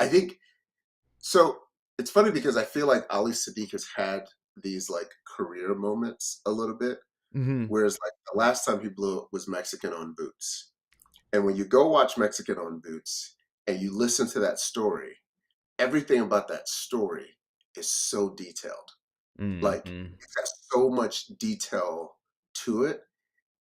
I think so. It's funny because I feel like Ali Siddiq has had these like career moments a little bit, Hmm. whereas like the last time he blew up was Mexican on Boots. And when you go watch Mexican on Boots and you listen to that story, everything about that story is so detailed. Like Hmm. it's got so much detail to it,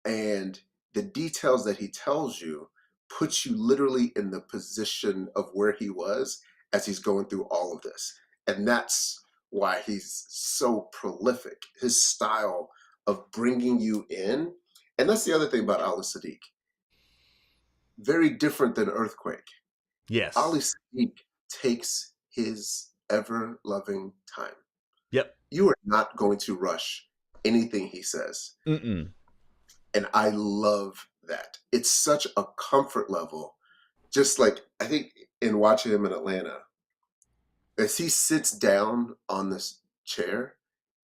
and the details that he tells you puts you literally in the position of where he was as he's going through all of this. And that's why he's so prolific. His style of bringing you in, and that's the other thing about Ali Sadiq. Very different than Earthquake. Ali Yes. Sadiq takes his ever loving time. Yep. You are not going to rush anything he says. Mm-mm. And I love that. It's such a comfort level. Just like I think in watching him in Atlanta, as he sits down on this chair,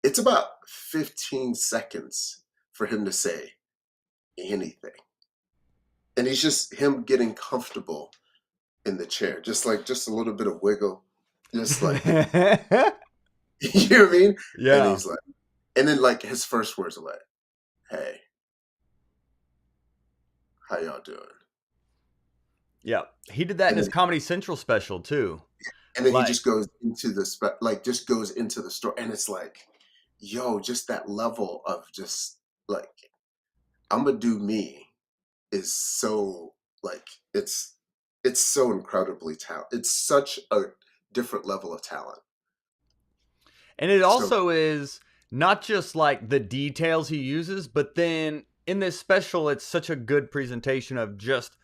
it's about 15 seconds for him to say anything. And he's just him getting comfortable in the chair, just a little bit of wiggle, just like you know what I mean? And Yeah. he's like, and then like his first words are like, "Hey, how y'all doing?" Yeah. He did that in And his then Comedy Central special too. he Like, just goes into like just goes into the story, and it's like, yo, just that level of just like I'm gonna do me is so like it's so incredibly talent. It's such a different level of talent. and it So also is not just like the details he uses, but then in this special, it's such a good presentation of just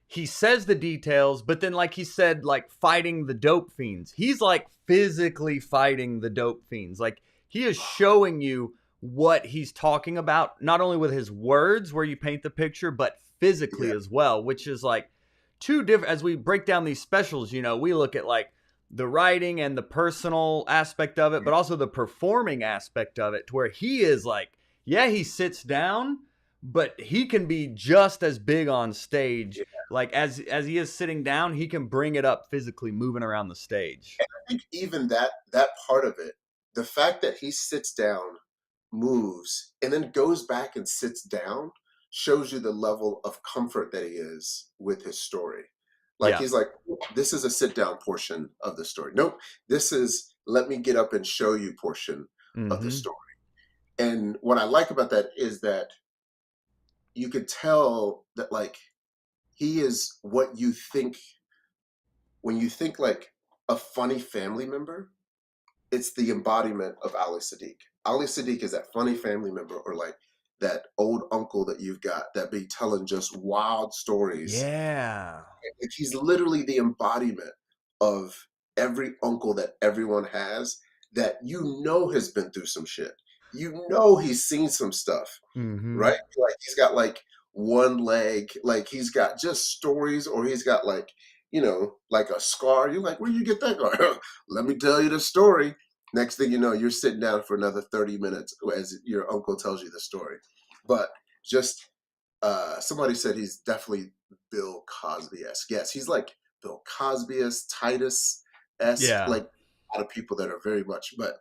he says the details, but then like he said, like fighting the dope fiends. He's like physically fighting the dope fiends. Like he is showing you what he's talking about, not only with his words where you paint the picture, but physically yeah, as well, which is like two different as we break down these specials, we look at like the writing and the personal aspect of it, but also the performing aspect of it to where he is like, yeah, he sits down, but he can be just as big on stage. yeah. Like as he is sitting down, he can bring it up physically moving around the stage. I think even that part of it, the fact that he sits down, moves, and then goes back and sits down shows you the level of comfort that he is with his story. Like Yeah. he's like, this is a sit down portion of the story. Nope, this is let me get up and show you portion of the Mm-hmm. story. And what I like about that is that you could tell that like he is what you think when you think like a funny family member. It's the embodiment of Ali Sadiq. Ali Sadiq is that funny family member or like that old uncle that you've got that be telling just wild stories. Yeah. Like he's literally the embodiment of every uncle that everyone has that has been through some shit. He's seen some stuff, Mm-hmm. right? Like he's got like one leg, like he's got just stories, or he's got like, like a scar. You're like, where you get that scar? Let me tell you the story. Next thing you know, you're sitting down for another 30 minutes as your uncle tells you the story. But just somebody said he's definitely Bill Cosby-esque. Yes, he's like Bill Cosby-esque, Titus-esque, Yeah. like a lot of people that are very much, but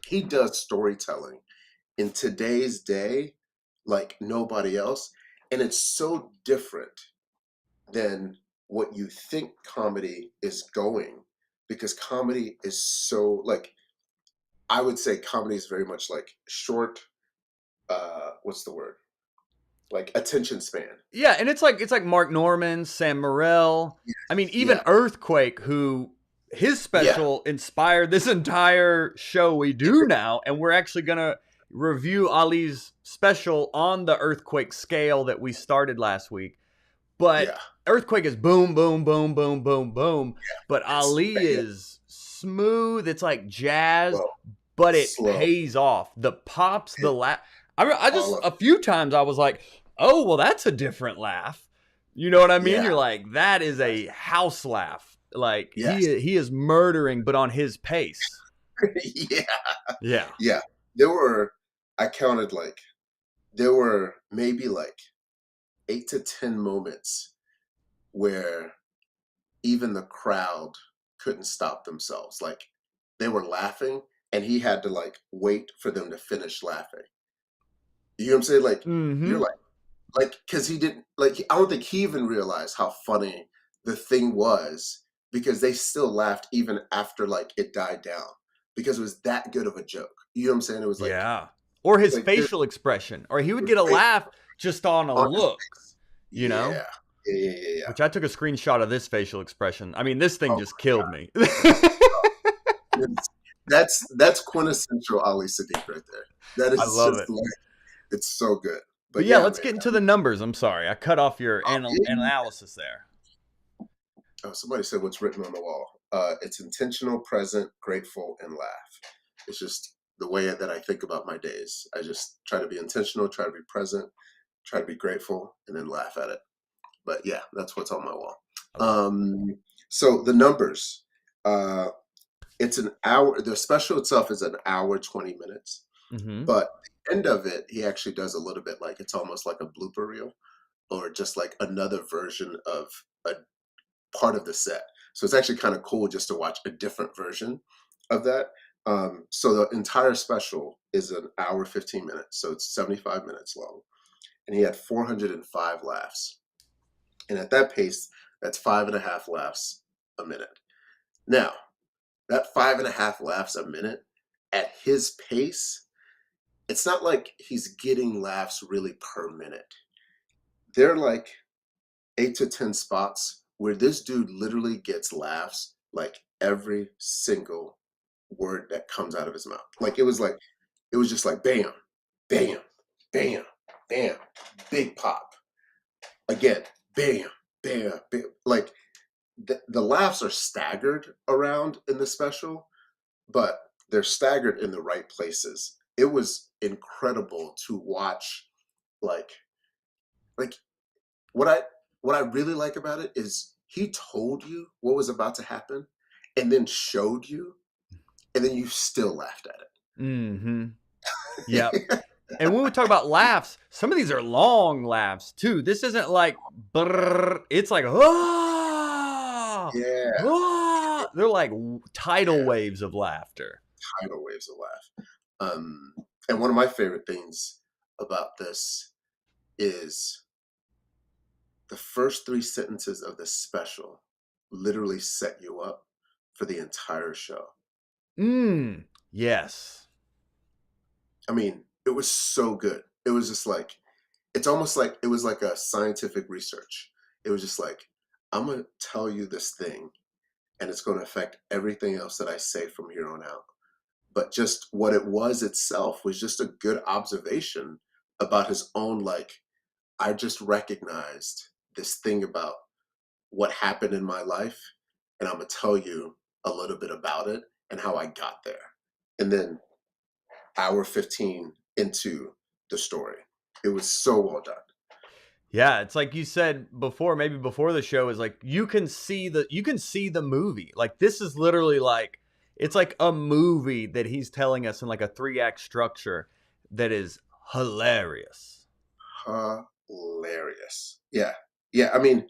he does storytelling in today's day like nobody else. And it's so different than what you think comedy is going because comedy is so like I would say comedy is very much like short what's the word? Like attention span. Yeah, and it's like Mark Norman, Sam Morril. I mean, even Yeah. Earthquake, who his Yeah. special inspired this entire show we do now, and we're actually gonna review Ali's special on the Earthquake scale that we started last week. But Yeah. Earthquake is boom, boom, boom, boom, boom, boom. But It's Ali yeah, is smooth. It's like jazz, slow, but it slow, pays off. The pops, the it, laugh. I all just of a few times I was like, oh well, that's a different laugh. You know what I mean? yeah. You're like, that is Yes. a house laugh. Like Yes. he is murdering, but on his pace. Yeah. Yeah. Yeah. There were I counted like there were maybe like 8 to 10 moments where even the crowd couldn't stop themselves. Like they were laughing and he had to like wait for them to finish laughing. You know what I'm saying? Like you're Mm-hmm. like because he didn't like I don't think he even realized how funny the thing was because they still laughed even after like it died down because it was that good of a joke. You know what I'm saying? It was Yeah. Or his like there facial expression. Or he would was get a faith laugh just on a on his look, face. you know? Yeah. Yeah. Which I took a screenshot of this facial expression. I mean, this thing Oh just killed me. it's, that's quintessential Ali Siddiq right there. That I is love just it. like it's so good. But But yeah, yeah, let's man. get into the numbers. I'm sorry. I cut off your Yeah. analysis there. Oh, somebody said what's written on the wall. It's intentional, present, grateful, and laugh. It's just the way that I think about my days. I just try to be intentional, try to be present, try to be grateful, and then laugh at it. But yeah, that's what's on my wall. I love it. So the numbers. Uh, it's an hour. The special itself is an hour 20 minutes, Mm-hmm. but the end of it, he actually does a little bit like it's almost like a blooper reel or just like another version of a part of the set. So it's actually kind of cool just to watch a different version of that. So the entire special is an hour 15 minutes, so it's 75 minutes long, and he had 405 laughs. And at that pace, that's 5.5 laughs a minute. Now, that 5.5 laughs a minute at his pace, it's not like he's getting laughs really per minute. They're like 8 to 10 spots where this dude literally gets laughs like every single word that comes out of his mouth. Like it was just like bam, bam, bam, bam, big pop. Again, bam, bam, bam. Like the laughs are staggered around in the special, but they're staggered in the right places. It was incredible to watch like like what I what I really like about it is he told you what was about to happen and then showed you and then you still laughed at Mm-hmm. Yep. it. And when we talk about laughs, some of these are long laughs too. This isn't like brrr, it's like ah, Yeah, ah. They're like tidal yeah, waves of laughter. tidal waves of laugh. And one of my favorite things about this is the first three sentences of the special literally set you up for the entire show. Yes. I mean, it was so good. It was just like it's almost like it was like a scientific research. It was just like I'm gonna tell you this thing, and it's going to affect everything else that I say from here on out. But just what it was itself was just a good observation about his own like I just recognized this thing about what happened in my life, and I'm gonna tell you a little bit about it and how I got there. And then hour 15 into the story. It was so well done. Yeah, it's like you said before, maybe before the show is like you can see the movie. Like this is literally like it's like a movie that he's telling us in like a 3-act structure that is hilarious. Hilarious. Yeah. Yeah. I mean,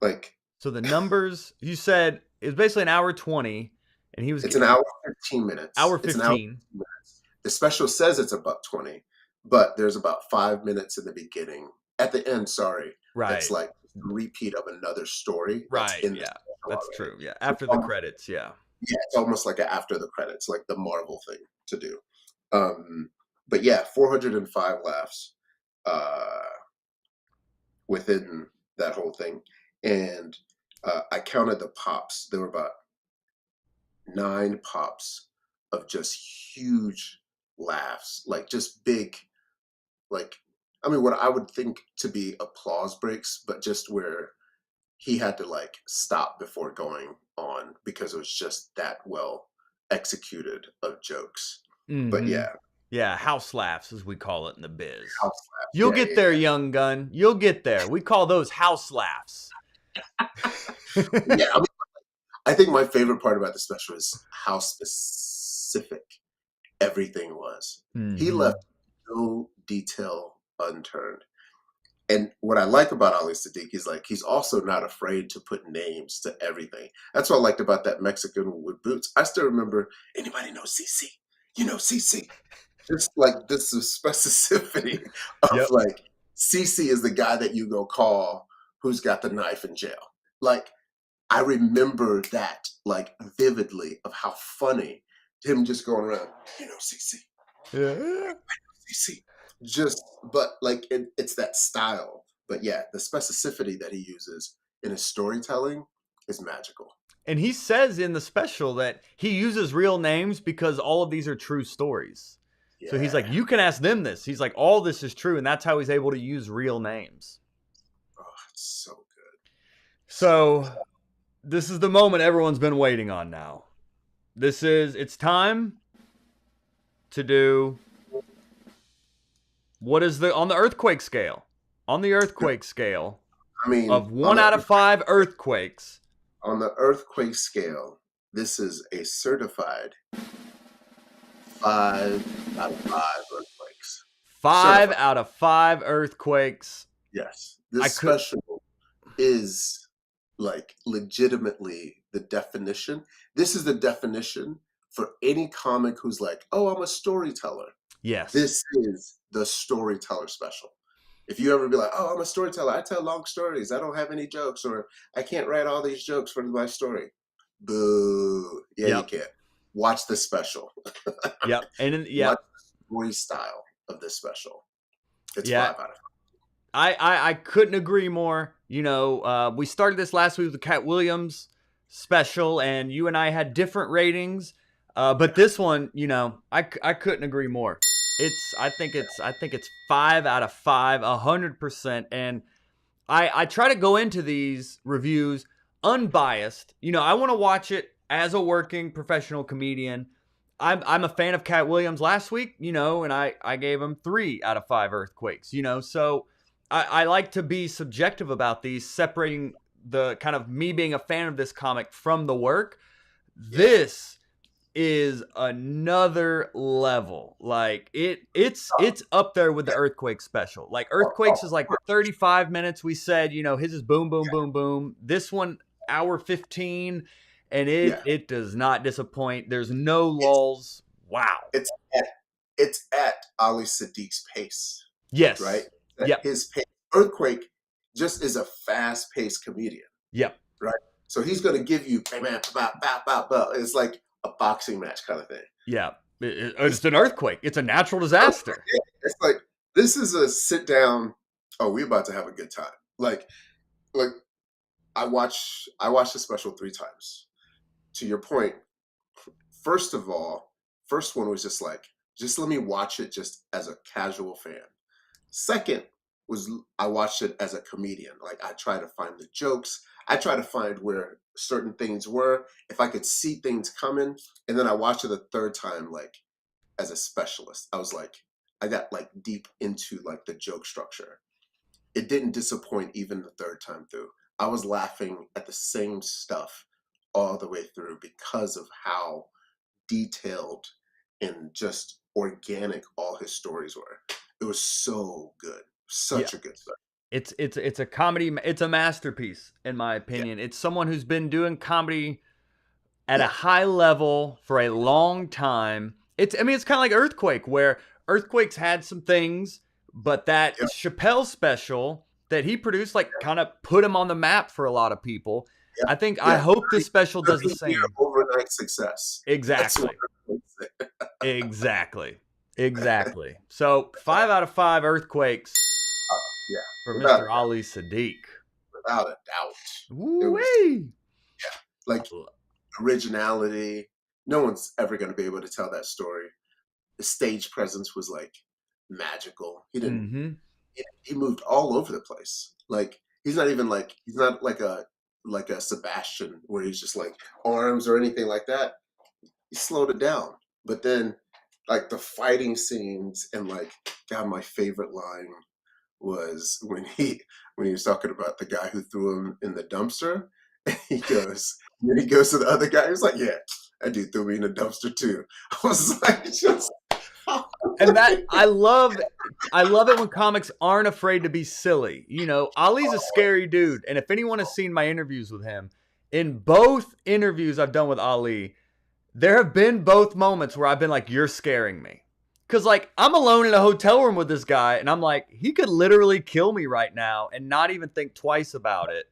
like, So the numbers you said is basically an hour 20 and he was it's an getting hour 15 hour minutes. It's an hour 15. 15 minutes. The special says it's about 20, but there's about 5 minutes in the beginning. At the end, sorry, that's Right. like a repeat of another story that's Right. in the Yeah. special That's already. true. Yeah. So it's After the almost, credits, yeah. yeah, it's almost like a after the credits, like the Marvel thing to do. Um, but yeah, 405 laughs uh, within that whole thing. And I counted the pops. There were about 9 pops of just huge laughs, like just big, like, I mean, what I would think to be applause breaks, but just where he had to like stop before going on because it was just that well executed of jokes. But Mhm. yeah, Yeah, house laughs as we call it in the biz. house laughs. You'll Yeah, get yeah, there, yeah. young gun. You'll get there. We call those house laughs. Yeah, I mean, I think my favorite part about the special is how specific everything was. He left Mhm. no detail unturned. And what I like about Ali Siddiq is like he's also not afraid to put names to everything. That's what I liked about that Mexican with boots. I still remember, anybody know CC? You know CC. Just like this is specificity of Yep. like CC is the guy that you go call who's got the knife in jail. Like I remember that like vividly of how funny him just going around, CC, Yeah. CC. Just but like it's that style. But yeah, the specificity that he uses in his storytelling is magical. And he says in the special that he uses real names because all of these are true stories. So he's like, Yeah. you can ask them this. He's like, all this is true. And that's how he's able to use real names. Oh, it's so good. So good. So this is the moment everyone's been waiting on now. It's time to do what is on the earthquake scale? On the earthquake scale I mean, of 1 out of 5 earthquakes, on the earthquake scale, this is a certified 5 out of 5 earthquakes. five Certified. out of five earthquakes. Yes. I This could, special is like legitimately the definition. This is the definition for any comic who's like, oh, I'm a storyteller. yes. This is the storyteller special. If you ever be like, oh, I'm a storyteller, I tell long stories, I don't have any jokes, or I can't write all these jokes for my story. Boo. Yeah, you Yep. can. Watch the special. Yep. Watch the story style of this special. It's Yeah. 5 out of 5. I couldn't agree more. We started this last week with the Cat Williams special, and you and I had different ratings. But this one, I couldn't agree more. I think it's 5 out of 5, 100%. And I try to go into these reviews unbiased. I want to watch it as a working professional comedian. I'm a fan of Cat Williams last week, and I gave him 3 out of 5 earthquakes, so I like to be subjective about these, separating the kind of me being a fan of this comic from the work. Yeah. This is another level. Like it's up there with the earthquake special. Like earthquakes is like 35 minutes. We said, his is boom, boom, boom, boom. This one, hour 15, and Yeah. it does not disappoint. There's no It's lulls. Wow. it's at it's at Ali Siddiq's pace, right? Yes. At Yep. his pace. Earthquake just is a fast-paced comedian, Yep. right? So he's gonna give you bam, bam, bam, bam, bam, bam. It's like a boxing match kind of thing. Yeah. It's an earthquake. It's a natural disaster. It's like this is a sit down. Oh, we're about to have a good time. Like I watched the special 3 times. To your point, first of all, first one was just like, just let me watch it just as a casual fan. Second was I watched it as a comedian. Like I try to find the jokes. I try to find where certain things were, if I could see things coming. And then I watched it a third time, like as a specialist. I was like, I got like deep into like the joke structure. It didn't disappoint even the third time through. I was laughing at the same stuff all the way through because of how detailed and just organic all his stories were. It was so good. Yeah. Such a good stuff. It's a comedy. It's a masterpiece, in my Yeah. opinion. It's someone who's been doing comedy at a Yeah. high level for a long time. It's kind of like Earthquake, where Earthquake's had some things, but that Yeah. Chappelle special that he produced, like, kind of put him on the map for a lot of people. Yeah. I Yeah. hope this special does the 30-year same. overnight success. That's what Exactly. I'm saying. Exactly. Exactly. So 5 out of 5 earthquakes Yeah. for Without a Mr. doubt. Ali Sadiq. Without a doubt. It was Woo-wee. like originality. No one's ever going to be able to tell that story. The stage presence was like magical. He didn't. Mm-hmm. He moved all over the place. Like he's not like a Sebastian where he's just like arms or anything like that. He slowed it down. But then like the fighting scenes and like God, my favorite line was when he was talking about the guy who threw him in the dumpster. And then he goes to the other guy. He's like, yeah, that dude threw me in the dumpster too. I was like, just And that I love it when comics aren't afraid to be silly. You know, Ali's a scary dude, and if anyone has seen my interviews with him, in both interviews I've done with Ali, there have been both moments where I've been like, "You're scaring me," because like I'm alone in a hotel room with this guy, and I'm like, he could literally kill me right now and not even think twice about it,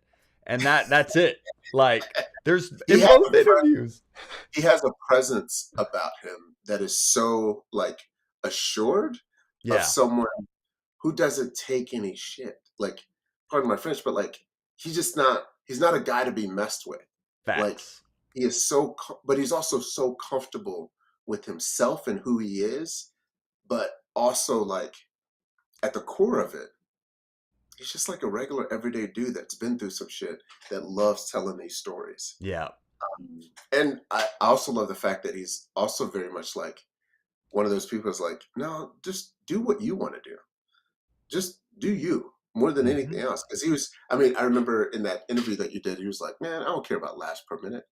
and that's it. Like, there's He in has both a pre- interviews. he has a presence about him that is so like assured of Yeah, someone who doesn't take any shit. Like, pardon my French, but like he's not a guy to be messed with. Like facts. he is so, but he's also so comfortable with himself and who he is, but also like at the core of it, he's just like a regular everyday dude that's been through some shit that loves telling these stories. Yeah. And I also love the fact that he's also very much like one of those people who's like, no, just do what you want to do. Just do you more than Hmm. anything else. Because he was, I mean, I remember in that interview that you did, he was like, man, I don't care about laughs per minute.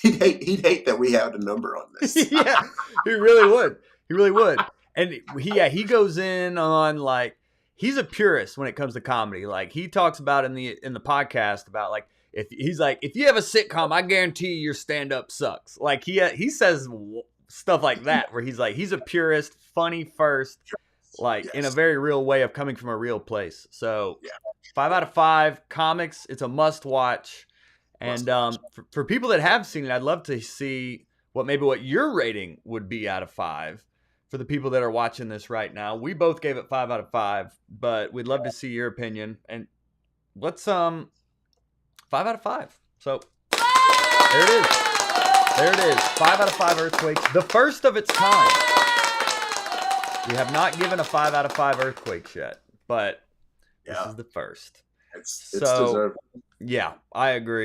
He'd hate that we had a number on this. Yeah, he really would. He really would. And he goes in on like he's a purist when it comes to comedy. Like he talks about in the podcast about like if he's like if you have a sitcom, I guarantee you your stand up sucks. Like he says stuff like that where he's like he's a purist, funny first, like in a Yes. very real way of coming from a real place. So Yeah. 5 out of 5 comics. It's a must watch. Must And watch. for people that have seen it, I'd love to see what your rating would be out of 5 for the people that are watching this right now. We both gave it 5 out of 5, but we'd love to see your opinion. And let's 5 out of 5. So there it is. There it is. 5 out of 5 earthquakes, the first of its kind. We have not given a 5 out of 5 earthquakes yet, but this Yeah. is the first. It's So deserved. yeah, I agree.